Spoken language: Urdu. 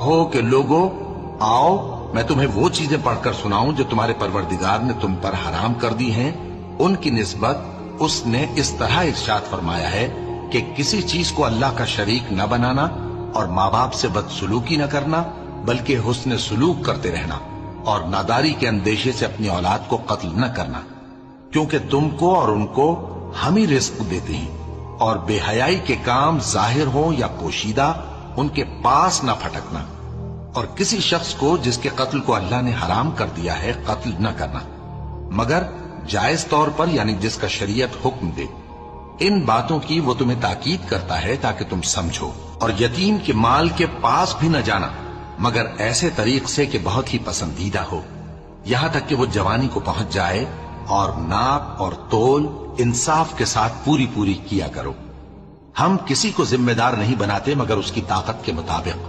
ہو کہ لوگو آؤ میں تمہیں وہ چیزیں پڑھ کر سناؤں جو تمہارے پروردگار نے تم پر حرام کر دی ہیں۔ ان کی نسبت اس نے اس طرح ارشاد فرمایا ہے کہ کسی چیز کو اللہ کا شریک نہ بنانا اور ماں باپ سے بدسلوکی نہ کرنا بلکہ حسن سلوک کرتے رہنا اور ناداری کے اندیشے سے اپنی اولاد کو قتل نہ کرنا، کیونکہ تم کو اور ان کو ہم ہی رزق دیتے ہیں، اور بے حیائی کے کام ظاہر ہوں یا پوشیدہ ان کے پاس نہ پھٹکنا، اور کسی شخص کو جس کے قتل کو اللہ نے حرام کر دیا ہے قتل نہ کرنا مگر جائز طور پر، یعنی جس کا شریعت حکم دے۔ ان باتوں کی وہ تمہیں تاکید کرتا ہے تاکہ تم سمجھو، اور یتیم کے مال کے پاس بھی نہ جانا مگر ایسے طریق سے کہ بہت ہی پسندیدہ ہو، یہاں تک کہ وہ جوانی کو پہنچ جائے، اور ناپ اور تول انصاف کے ساتھ پوری پوری کیا کرو۔ ہم کسی کو ذمہ دار نہیں بناتے مگر اس کی طاقت کے مطابق،